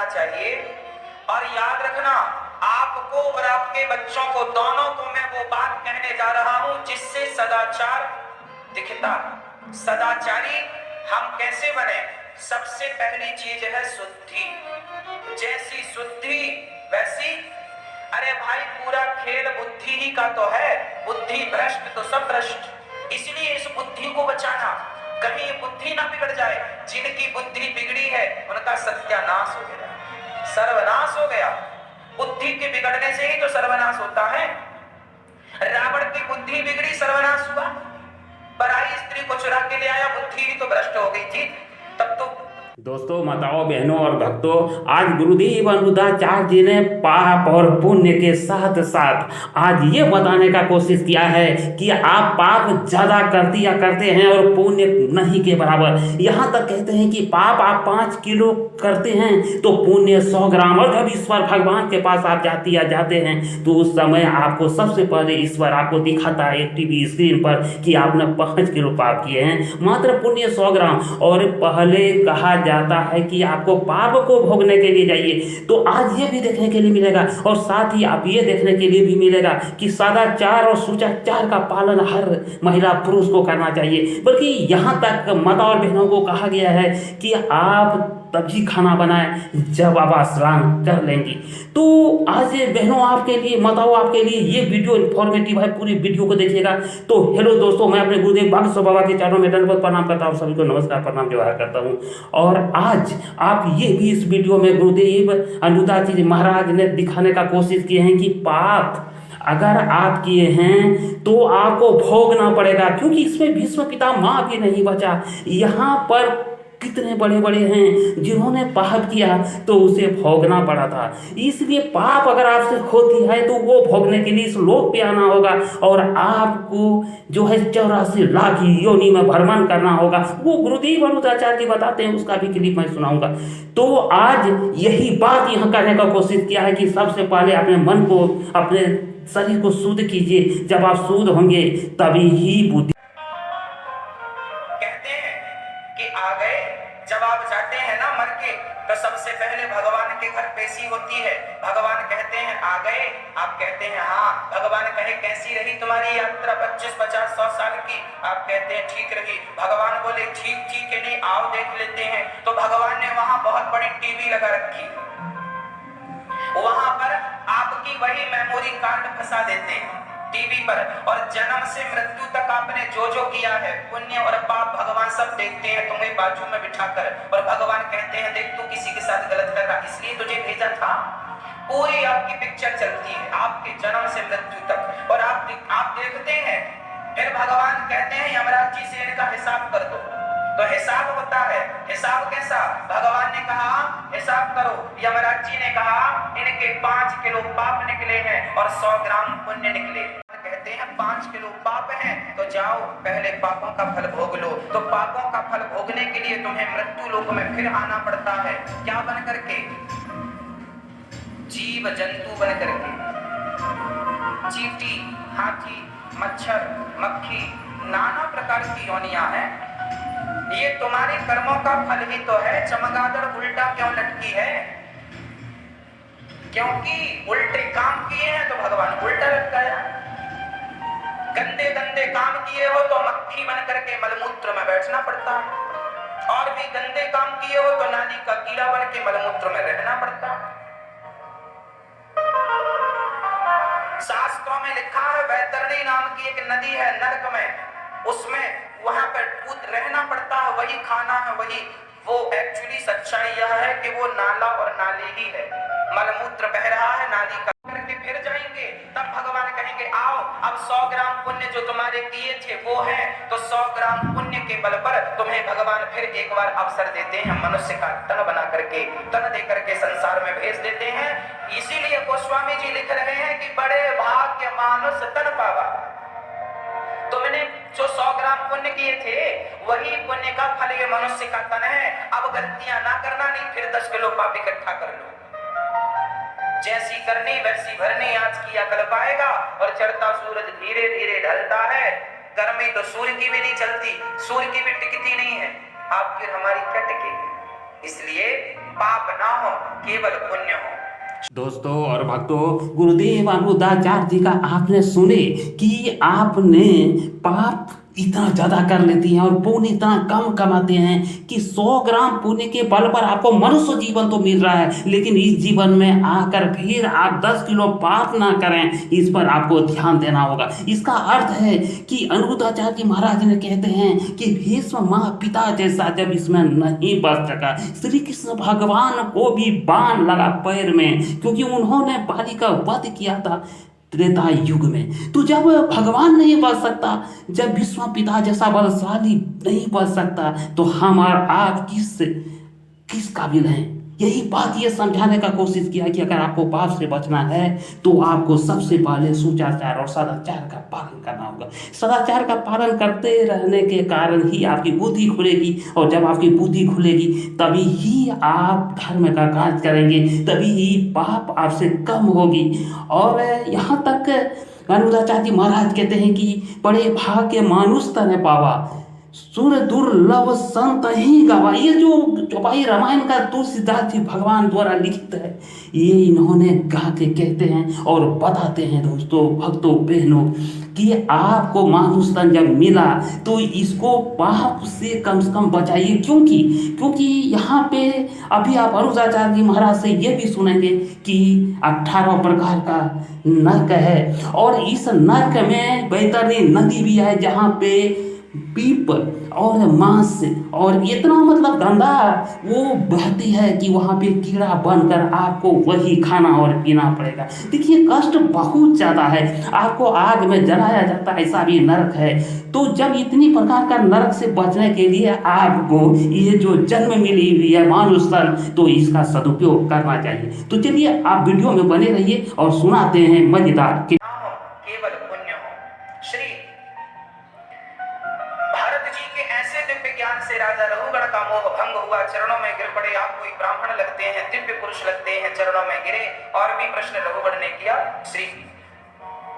चाहिए। और याद रखना, आपको और आपके बच्चों को दोनों को मैं वो बात कहने जा रहा हूं जिससे सदाचार दिखता। सदाचारी हम कैसे बने? सबसे पहली चीज है शुद्धि। जैसी शुद्धि वैसी, अरे भाई पूरा खेल बुद्धि ही का तो है, बुद्धि भ्रष्ट तो सब भ्रष्ट। इसलिए इस बुद्धि को बचाना, कहीं बुद्धि ना बिगड़ जाए। जिनकी बुद्धि बिगड़ी है उनका सत्यानाश हो गया, सर्वनाश हो गया। बुद्धि के बिगड़ने से ही तो सर्वनाश होता है। रावण की बुद्धि बिगड़ी, सर्वनाश हुआ। पराई स्त्री को चुरा के ले आया, बुद्धि भी तो भ्रष्ट हो गई थी। तब तो दोस्तों, माताओं, बहनों और भक्तों, आज गुरुदेव अनिरुद्धाचार्य जी ने पाप और पुण्य के साथ साथ आज ये बताने का कोशिश किया है कि आप पाप ज्यादा करते हैं और पुण्य नहीं के बराबर। यहाँ तक कहते हैं कि पाप आप 5 किलो करते हैं तो पुण्य 100 ग्राम। और जब ईश्वर भगवान के पास आप जाते हैं तो उस समय आपको सबसे पहले ईश्वर आपको दिखाता है टीवी स्क्रीन पर कि आपने 5 किलो पाप किए हैं, मात्र पुण्य 100 ग्राम। और पहले कहा जाता है कि आपको पाप को भोगने के लिए जाइए। तो आज ये भी देखने के लिए मिलेगा और साथ ही आप ये देखने के लिए भी मिलेगा कि सदाचार और सुचाचार का पालन हर महिला पुरुष को करना चाहिए। बल्कि यहाँ तक माता और बहनों को कहा गया है कि आप तभी खाना बनाए जब आप स्नान कर लेंगी। तो आज ये बहनों आपके लिए, माताओं आपके लिए ये वीडियो इन्फॉर्मेटिव है, पूरी वीडियो को देखिएगा। तो हेलो दोस्तों, मैं अपने गुरुदेव बागेश्वर बाबा के चरणों में दंडवत प्रणाम करता हूँ, सभी को नमस्कार प्रणाम जोहार करता हूँ। और आज आप ये भी इस वीडियो में गुरुदेव अनिरुद्धाचार्य जी महाराज ने दिखाने का कोशिश किए हैं कि पाप अगर आप किए हैं तो आपको भोगना पड़ेगा, क्योंकि इसमें भीष्म पितामह भी नहीं बचा। यहाँ पर कितने बड़े बड़े हैं जिन्होंने पाप किया तो उसे भोगना पड़ा था। इसलिए पाप अगर आपसे होती है तो वो भोगने के लिए इस लोक पे आना होगा और आपको जो है 84 लाख योनि में भ्रमण करना होगा। वो गुरुदेव अनिरुद्धाचार्य जी बताते हैं, उसका भी क्लिप मैं सुनाऊंगा। तो आज यही बात यहाँ करने का कोशिश किया है कि सबसे पहले अपने मन को, अपने शरीर को शुद्ध कीजिए। जब आप शुद्ध होंगे तभी ही बुद्धि। कहते हैं कि आ गए, जब आप जाते हैं ना मर के, तो सबसे पहले भगवान के घर पेशी होती है। भगवान कहते हैं आ गए, आप कहते हैं हाँ। भगवान कहे कैसी रही तुम्हारी यात्रा 25, 50, 100 साल की? आप कहते हैं ठीक रही। भगवान बोले ठीक ठीक है, नहीं आओ देख लेते हैं। तो भगवान ने वहां बहुत बड़ी टीवी लगा रखी, वहां पर आपकी वही मेमोरी कार्ड फंसा देते हैं टीवी पर, और जन्म से मृत्यु तक आपने जो जो किया है, पुण्य और पाप, भगवान सब देखते हैं तुम्हें बाजू में बिठाकर। और भगवान कहते हैं देख तू किसी के साथ गलत कर रहा, इसलिए तुझे भेजा था। पूरी आपकी पिक्चर चलती है आपके जन्म से मृत्यु तक, और आप देखते हैं। फिर भगवान कहते हैं यमराज जी से इनका हिसाब कर दो। तो हिसाब होता है, हिसाब कैसा? भगवान ने कहा हिसाब करो, यमराज जी ने कहा इनके 5 किलो पाप निकले हैं और 100 ग्राम पुण्य निकले। कहते हैं 5 किलो पाप है तो जाओ पहले पापों का फल भोग लो। तो पापों का फल भोगने के लिए तुम्हें मृत्यु लोक में फिर आना पड़ता है। क्या बन करके? जीव जंतु बन करके, चींटी, हाथी, मच्छर, मक्खी, नाना प्रकार की योनियां हैं। ये तुम्हारे कर्मों का फल ही तो है। चमगादड़ उल्टा क्यों लटकी है? क्योंकि उल्टे काम किए हैं तो भगवान उल्टा लटकाया। गंदे गंदे काम किए हो तो मक्खी बन करके मलमूत्र में बैठना पड़ता है, और भी गंदे काम किए हो तो नाली का कीड़ा बन के मलमूत्र में रहना पड़ता है। शास्त्रों में लिखा है वैतरणी नाम की एक नदी है नरक में, उसमें वहां पर कूद रहना पड़ता है, वही खाना है, वही। वो एक्चुअली सच्चाई यह है कि वो नाला और नाली ही है, मलमूत्र बह रहा है नाली का। करके फिर जाएंगे तब भगवान कहेंगे आओ अब 100 ग्राम पुण्य जो तुम्हारे किए थे वो है, तो 100 ग्राम पुण्य के बल पर तुम्हें भगवान फिर एक बार अवसर देते हैं, मनुष्य का तन बना करके, तन दे करके संसार में भेज देते हैं। इसीलिए गोस्वामी जी लिख रहे हैं कि बड़े भाग्य मानुष तन पावा। तुमने जो 100 ग्राम पुण्य किए थे वही पुण्य का फल ये मनुष्य का तन है। अब गलतियां ना करना, नहीं फिर 10 किलो पाप इकट्ठा कर लो। जैसी करनी वैसी भरनी, आज किया कल पाएगा। और चढ़ता सूरज धीरे धीरे ढलता है। गर्मी तो सूर्य की भी नहीं चलती, सूर्य की भी टिकती नहीं है। आप फिर हमारी क्या टिकेगी? इसलिए पाप ना हो, केवल पुण्य हो। दोस्तों और भक्तों, गुरुदेव अनिरुद्धाचार्य जी का आपने सुने कि आपने पाप इतना ज्यादा कर लेती हैं और पुण्य इतना कम कमाते हैं कि 100 ग्राम पुण्य के बल पर आपको मनुष्य जीवन तो मिल रहा है, लेकिन इस जीवन में आकर फिर आप 10 किलो पाप ना करें, इस पर आपको ध्यान देना होगा। इसका अर्थ है कि अनिरुद्धाचार्य जी महाराज ने कहते हैं कि भीष्म माँ पिता जैसा जब इसमें नहीं बच सका, श्री कृष्ण भगवान को भी बाण लगा पैर में, क्योंकि उन्होंने बाली का वध किया था त्रेता युग में। तो जब भगवान नहीं बच सकता, जब भीष्म पिता जैसा बलशाली नहीं बच सकता, तो हम और आप किस काबिल हैं? यही बात ये समझाने का कोशिश किया कि अगर आपको पाप से बचना है तो आपको सबसे पहले सुचाचार और सदाचार का पालन करना होगा। सदाचार का पालन करते रहने के कारण ही आपकी बुद्धि खुलेगी, और जब आपकी बुद्धि खुलेगी तभी ही आप धर्म का कार्य करेंगे, तभी ही पाप आपसे कम होगी। और यहाँ तक अनिरुद्धाचार्य जी महाराज कहते हैं कि बड़े भाग्य मानुष तने पावा, सुर दुर्लभ संत ही गवा। ये जो चौपाई रामायण का तुलसीदास जी भगवान द्वारा लिखित है, ये इन्होंने गा के कहते हैं और बताते हैं दोस्तों, भक्तों, बहनों, कि आपको मानुष तन जब मिला तो इसको पाप से कम बचाइए। क्योंकि यहाँ पे अभी आप अनिरुद्धाचार्य जी महाराज से ये भी सुनेंगे कि 18 प्रकार का नरक है, और इस नरक में बैतरणी नदी भी है जहाँ पे पीपल और मांस और इतना मतलब गंदा वो बहती है कि वहाँ पे कीड़ा बनकर आपको वही खाना और पीना पड़ेगा। देखिए, कष्ट बहुत ज़्यादा है, आपको आग में जलाया जाता है, ऐसा भी नरक है। तो जब इतनी प्रकार का नरक से बचने के लिए आपको ये जो जन्म मिली हुई है मानुष तन, तो इसका सदुपयोग करना चाहिए। तो चलिए आप वीडियो में बने रहिए और सुनाते हैं मजेदार केवल पुण्य हो। श्री भारत जी के ऐसे दिव्य ज्ञान से राजा रघुगण का मोह भंग हुआ, चरणों में गिर पड़े। आप कोई ब्राह्मण लगते हैं, दिव्य पुरुष लगते हैं, चरणों में गिरे और भी प्रश्न रघुगण ने किया। श्री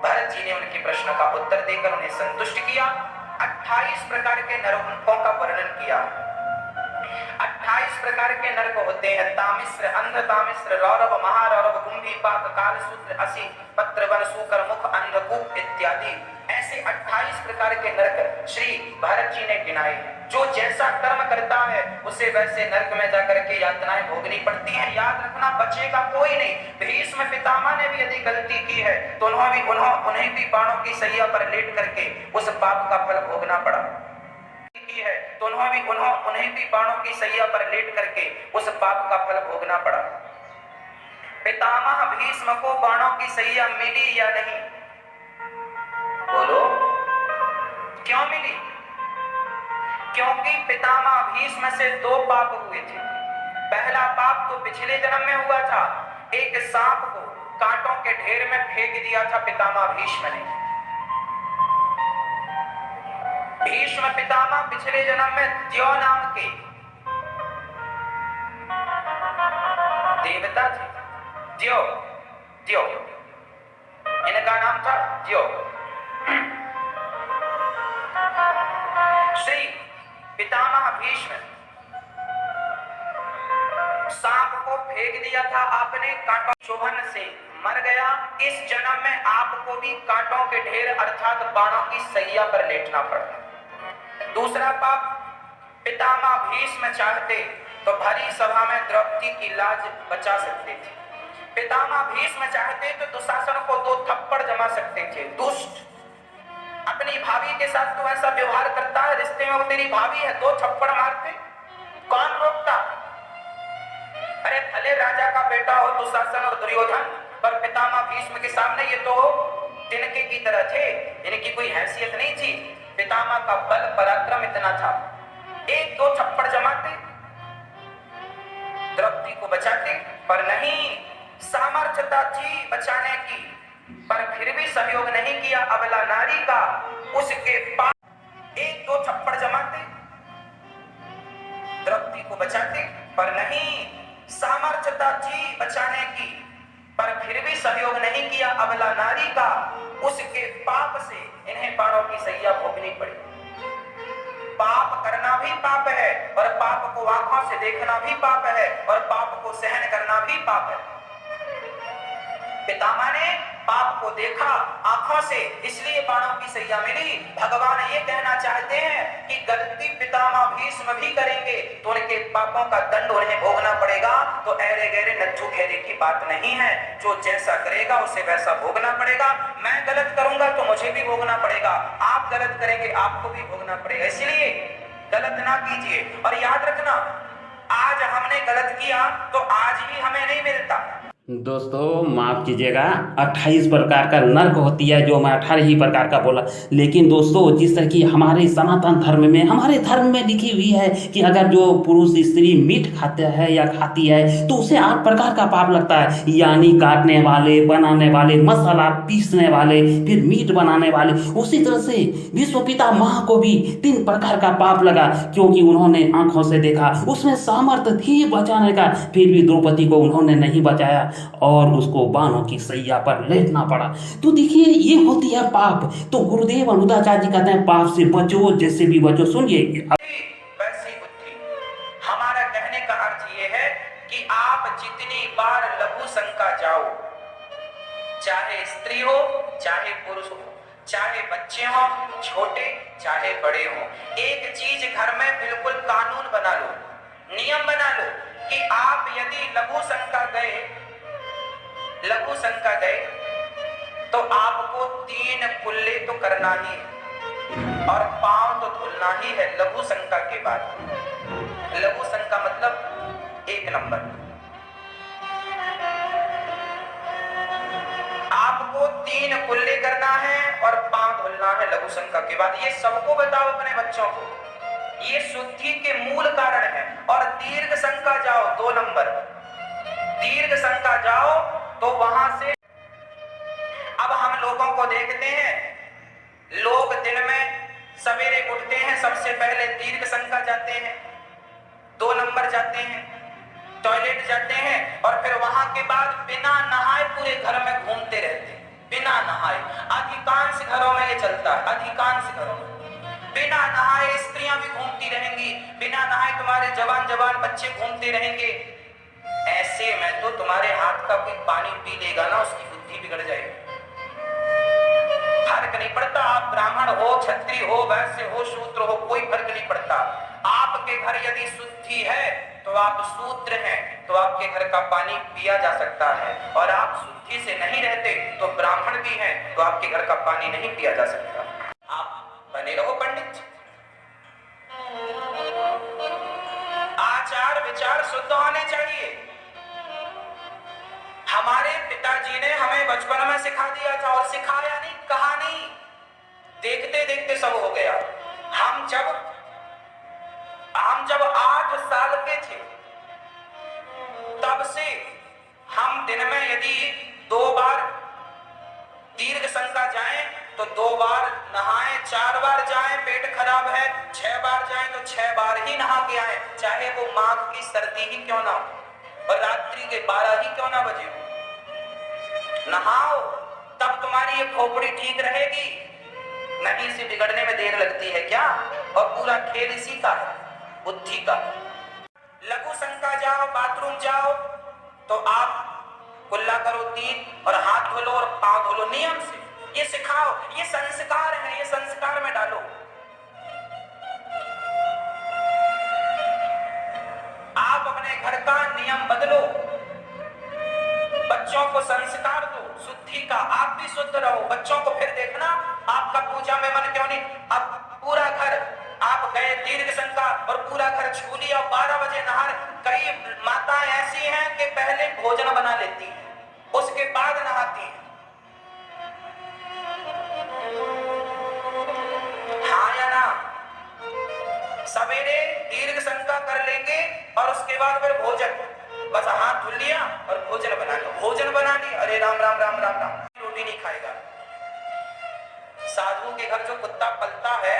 भरत जी ने उनके प्रश्न का उत्तर देकर उन्हें संतुष्ट किया। 28 प्रकार के नरकों का वर्णन किया। 28 प्रकार के नरक होते हैं, तामिश्र, अंध तामिश्र, रौरव, महारौरव, कुंभीपाक, कालसूत्र, असी, पत्रवन, सूकर मुख, अंधकूप इत्यादि। ऐसे 28 प्रकार के नरक श्री भरत जी ने गिनाए। जो जैसा कर्म करता है उसे वैसे नरक में जाकर के यातनाएं भोगनी पड़ती हैं। याद रखना, बचेगा कोई नहीं। भीष्म पितामह ने भी यदि गलती की है तो उन्हें भी बाणों की सैया पर लेट करके उस पाप का फल भोगना पड़ा की है, तो उन्हें भी बाणों की सैया पर लेट करके उस पाप का फल भोगना पड़ा। पितामह भीष्म को बाणों की सैया मिली या नहीं? बोलो, क्यों मिली? क्योंकि पितामह भीष्म से 2 पाप हुए थे। पहला पाप तो पिछले जन्म में हुआ था, एक सांप को कांटों के ढेर में फेंक दिया था पितामह भीष्म ने। भीष्म पितामह पिछले जन्म में ज्यो नाम के देवता थे। ज्यो इनका नाम था ज्यो। श्री पितामह भीष्म सांप को फेंक दिया था आपने कांटों शोभन से, मर गया। इस जन्म में आपको भी कांटों के ढेर अर्थात बाणों की सैया पर लेटना पड़ा। दूसरा पाप, पितामह भीष्म चाहते तो भरी सभा में द्रौपदी की लाज बचा सकते थे। पितामह भीष्म चाहते तो दुशासन को 2 थप्पड़ जमा सकते थे। दुष्ट, अपनी भाभी के साथ तू ऐसा व्यवहार करता है, रिश्ते में वो तेरी भाभी है, 2 थप्पड़ मारते, कौन रोकता? अरे भले राजा का बेटा हो दुशासन और दुर्योधन, पर पितामह भीष्म के सामने ये तो तिनके की तरह थे, इनकी कोई हैसियत नहीं थी। पितामह का बल पराक्रम इतना था, 1-2 थप्पड़ जमाते, द्रौपदी को बचाते, पर नहीं, सामर्थ्यता थी बचाने की, पर फिर भी सहयोग नहीं किया अबला नारी का। उसके पास 1-2 थप्पड़ जमाते, द्रौपदी को बचाते, पर नहीं, सामर्थ्यता थी बचाने की, पर फिर भी सहयोग नहीं किया अबला नारी का। उसके पाप से इन्हें बाणों की सैया भोगनी पड़ी। पाप करना भी पाप है, और पाप को आंखों से देखना भी पाप है, और पाप को सहन करना भी पाप है। पितामह ने पाप को देखा आंखों से, इसलिए बाणों की सैया मिली। भगवान ये कहना चाहते हैं कि गलती पितामह भीष्म भी करेंगे तो उनके पापों का दंड उन्हें भोगना पड़ेगा। तो ऐरे गहरे नट्ठू खेरे की बात नहीं है, जो जैसा करेगा उसे वैसा भोगना पड़ेगा। मैं गलत करूंगा तो मुझे भी भोगना पड़ेगा, आप गलत करेंगे आपको भी भोगना पड़ेगा। इसलिए गलत ना कीजिए, और याद रखना आज हमने गलत किया तो आज ही हमें नहीं मिलता। दोस्तों माफ़ कीजिएगा, 28 प्रकार का नर्क होती है, जो मैं 18 ही प्रकार का बोला। लेकिन दोस्तों जिस तरह की हमारे सनातन धर्म में, हमारे धर्म में लिखी हुई है कि अगर जो पुरुष स्त्री मीट खाते हैं या खाती है तो उसे 8 प्रकार का पाप लगता है, यानी काटने वाले, बनाने वाले, मसाला पीसने वाले, फिर मीट बनाने वाले। उसी तरह से विश्व पिता माँ को भी 3 प्रकार का पाप लगा, क्योंकि उन्होंने आंखों से देखा, उसमें सामर्थ्य थी बचाने का, फिर भी द्रौपदी को उन्होंने नहीं बचाया और उसको बाणों की सैया पर लेटना पड़ा। तो देखिए ये होती है पाप। तो गुरुदेव अनुदाचार्य जी कहते हैं पाप से बचो, जैसे भी बचो। सुनिए वैसी बुद्धि। हमारा कहने का अर्थ ये है कि आप जितनी बार लघु शंका जाओ, चाहे स्त्री हो चाहे पुरुष हो, चाहे बच्चे हो छोटे चाहे बड़े हो, एक चीज घर में बिल्कुल कानून बना लो, नियम बना लो कि आप यदि लघु शंका गए तो आपको 3 कुल्ले तो करना ही है और पांव तो धुलना ही है लघु शंका के बाद। लघु शंका मतलब 1 नंबर। आपको 3 कुल्ले करना है और पांव धुलना है लघु शंका के बाद। ये सबको बताओ अपने बच्चों को, ये शुद्धि के मूल कारण है। और दीर्घ शंका जाओ 2 नंबर। दीर्घ शंका जाओ तो वहां से अब हम लोगों को देखते हैं, लोग दिन में सवेरे उठते हैं, सबसे पहले दीर्घ शंका जाते हैं, 2 नंबर जाते हैं, टॉयलेट जाते हैं, और फिर वहां के बाद बिना नहाए पूरे घर में घूमते रहते हैं, बिना नहाए। अधिकांश घरों में ये चलता है, अधिकांश घरों में बिना नहाए स्त्रियां भी घूमती रहेंगी, बिना नहाए तुम्हारे जवान जवान बच्चे घूमते रहेंगे। ऐसे में तो तुम्हारे हाथ का कोई पानी पी लेगा ना, उसकी बुद्धि बिगड़ जाएगी। फर्क नहीं पड़ता आप ब्राह्मण हो, क्षत्रिय हो, वैश्य हो, शूद्र हो, कोई फर्क नहीं पड़ता। आपके घर यदि शुद्धि है तो आप शूद्र हैं, तो आपके घर का पानी पिया जा सकता है। और आप शुद्धि से नहीं रहते तो ब्राह्मण भी हैं, तो आपके घर का पानी नहीं पिया जा सकता। आप बने रहो पंडित। आचार विचार शुद्ध होने चाहिए। हमारे पिताजी ने हमें बचपन में सिखा दिया था, और सिखाया नहीं, कहा नहीं, देखते देखते सब हो गया। हम जब 8 साल के थे तब से हम दिन में यदि 2 बार दीर्घ शंका जाएं तो 2 बार नहाएं, 4 बार जाएं, पेट खराब है 6 बार जाएं तो 6 बार ही नहा के आए, चाहे वो माघ की सर्दी ही क्यों ना हो और रात्रि के 12 ही क्यों ना बजे हो। नहाओ, तब तुम्हारी ये खोपड़ी ठीक रहेगी। नहीं से बिगड़ने में देर लगती है क्या? और पूरा खेल इसी का है, बुद्धि का। लघु शंका जाओ, बाथरूम जाओ तो आप कुल्ला करो 3 और हाथ धो लो और पांव धो लो नियम से। ये सिखाओ, ये संस्कार है, ये संस्कार में डालो। आप अपने घर का नियम बदलो, बच्चों को संस्कार दो शुद्धि का, आप भी शुद्ध रहो। बच्चों को फिर देखना आपका पूजा में मन क्यों नहीं। अब पूरा घर आप गए दीर्घ शंका और पूरा घर छू लिया, 12 बजे नहा। कई माताएं ऐसी हैं कि पहले भोजन बना लेती हैं, उसके बाद नहाती हैं। हाँ या ना? सवेरे दीर्घ शंका कर लेंगे और उसके बाद फिर भोजन, बस हाथ धुल लिया और भोजन बना लिया। भोजन बना लिया, अरे राम राम राम राम राम, रोटी नहीं खाएगा। साधु के घर जो कुत्ता पलता है,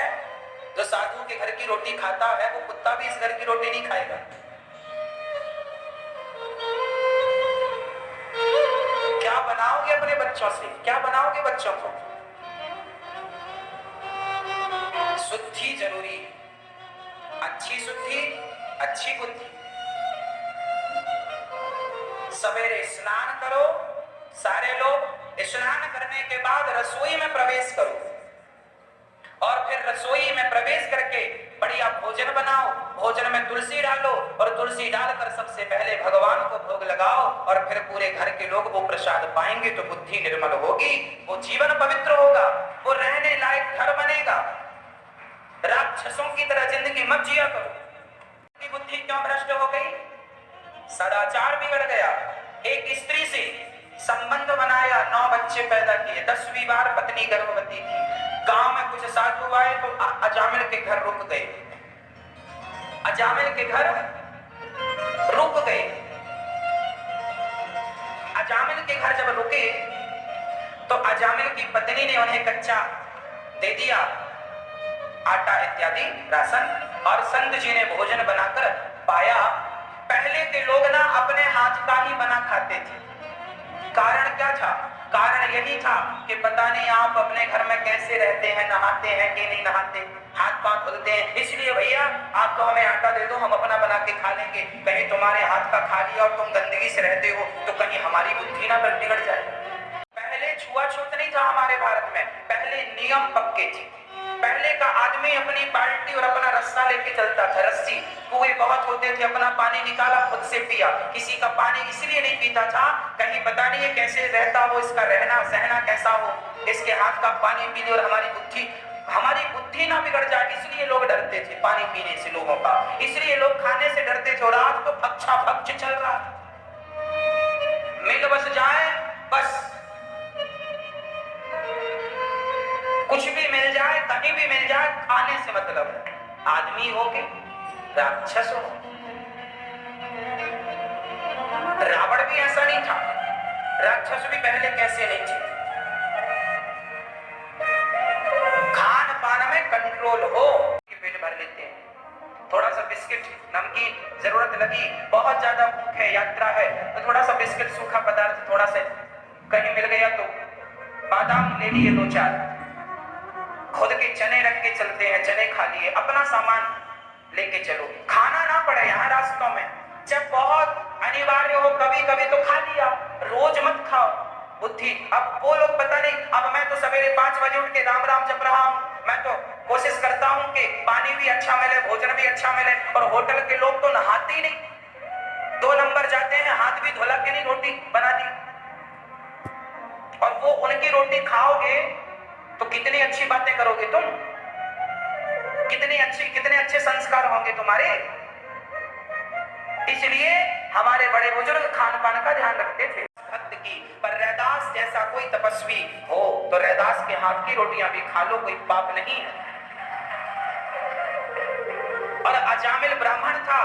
जो साधु के घर की रोटी खाता है, वो कुत्ता भी इस घर की रोटी नहीं खाएगा। क्या बनाओगे अपने बच्चों से, क्या बनाओगे बच्चों को? शुद्धि जरूरी है, अच्छी शुद्धि, अच्छी बुद्धि। सवेरे स्नान करो, सारे लोग स्नान करने के बाद रसोई में प्रवेश करो और फिर रसोई में प्रवेश करके बढ़िया भोजन बनाओ। भोजन में तुलसी डालो और तुलसी डालकर सबसे पहले भगवान को भोग लगाओ और फिर पूरे घर के लोग वो प्रसाद पाएंगे तो बुद्धि निर्मल होगी, वो जीवन पवित्र होगा, वो रहने लायक घर बनेगा। राक्षसों की तरह जिंदगी मत जिया करो। बुद्धि क्यों भ्रष्ट हो गई? सदाचार बिगड़ गया। एक स्त्री से संबंध बनाया, 9 बच्चे पैदा किए, 10वीं बार पत्नी गर्भवती थी। गांव में कुछ साधु आए तो अजामिल के घर रुक गए। अजामिल के घर रुक गए। अजामिल के घर जब रुके तो अजामिल की पत्नी ने उन्हें कच्चा दे दिया, आटा इत्यादि राशन, और संत जी ने भोजन बनाकर पाया। पहले के लोग ना अपने हाथ का ही बना खाते थे। कारण क्या था? कारण यही था कि पता नहीं आप अपने घर में कैसे रहते हैं, नहाते हैं कि नहीं नहाते, हाथ पांव धुलते हैं, इसलिए भैया आप तो हमें आटा दे दो, हम अपना बना के खा लेंगे। कहीं तुम्हारे हाथ का खा लिया और तुम गंदगी से रहते हो तो कहीं हमारी बुद्धि ना बिगड़ जाए। पहले छुआछूत नहीं था हमारे भारत में, पहले नियम पक्के थे। पहले का आदमी अपनी बाल्टी और अपना रस्सा लेके चलता था, रस्सी। कुएं बहुत होते थे, अपना पानी निकाला, खुद से पिया। किसी का पानी इसलिए नहीं पीता था, कहीं पता नहीं है कैसे रहता हो, इसका रहना सहना कैसा हो, इसके हाथ का पानी पी ले और हमारी बुद्धि ना बिगड़ जाए, इसलिए लोग डरते थे पानी पीने से लोगों का, इसलिए लोग खाने से डरते थे। और आज तो अच्छा भक्ष चल रहा, मिल बस जाए बस, कुछ भी मिल जाए, कहीं भी मिल जाए, खाने से मतलब है। आदमी हो के राक्षस हो। रावण भी ऐसा नहीं था, राक्षस भी पहले कैसे नहीं थे। खान पान में कंट्रोल हो, पेट भर लेते हैं। थोड़ा सा बिस्किट नमकीन जरूरत लगी, बहुत ज्यादा भूख है, यात्रा है, तो थोड़ा सा बिस्किट सूखा पदार्थ थोड़ा सा कहीं मिल गया तो बादाम ले लिए 2-4, खुद के चने रख के चलते हैं, चने खा लिए, अपना सामान लेके चलो। खाना ना पड़े यहाँ रास्तों में, जब बहुत अनिवार्य हो कभी कभी तो खा लिया, रोज मत खाओ। बुद्धि, अब वो लोग पता नहीं, अब मैं तो सवेरे 5 बजे उठ के राम राम जप रहा हूँ, मैं तो कोशिश करता हूँ कि पानी भी अच्छा मिले, भोजन भी अच्छा मिले, और होटल के लोग तो नहाते ही नहीं, 2 नंबर जाते हैं, हाथ भी धोला के नहीं, रोटी बना दी, और वो उनकी रोटी खाओगे तो कितनी अच्छी बातें करोगे तुम, कितने अच्छे संस्कार होंगे तुम्हारे। इसलिए हमारे बड़े बुजुर्ग खान पान का ध्यान रखते थे। भक्त की, पर रैदास जैसा कोई तपस्वी हो तो रैदास के हाथ की रोटियां भी खा लो, कोई पाप नहीं है। और अजामिल ब्राह्मण था,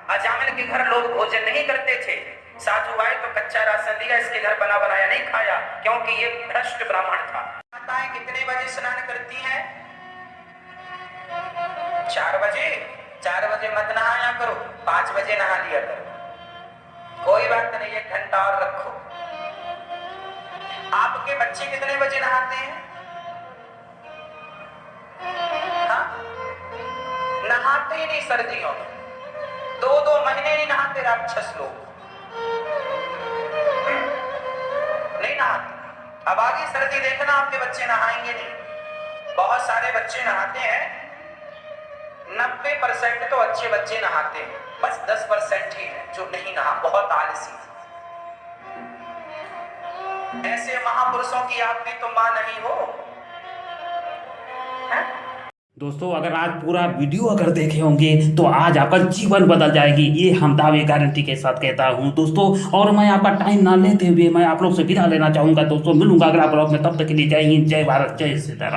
अजामिल के घर लोग भोजन नहीं करते थे। साधु आए तो कच्चा राशन दिया, इसके घर बना बनाया नहीं खाया, क्योंकि ये भ्रष्ट ब्राह्मण था। माताएं कितने बजे स्नान करती हैं? 4 बजे। 4 बजे मत नहाया करो, 5 बजे नहा लिया करो, कोई बात नहीं, 1 घंटा और रखो। आपके बच्चे कितने बजे नहाते हैं? हाँ? नहाते ही नहीं सर्दियों में, 2-2 महीने नहीं नहाते राक्षस लोग, नहीं नहाते। अब आगे सर्दी देखना, आपके बच्चे नहाएंगे नहीं। बहुत सारे बच्चे नहाते हैं, 90% तो अच्छे बच्चे नहाते हैं, बस 10% ही है जो नहीं नहा, बहुत आलसी। ऐसे महापुरुषों की आप भी तो मां नहीं हो। है? दोस्तों अगर आज पूरा वीडियो अगर देखे होंगे तो आज आपका जीवन बदल जाएगी, ये हम दावे गारंटी के साथ कहता हूँ दोस्तों। और मैं आपका टाइम ना लेते हुए मैं आप लोग से विदा लेना चाहूँगा दोस्तों। मिलूंगा अगला ब्लॉग में, तब तक के लिए जय हिंद, जय भारत, जय सीताराम।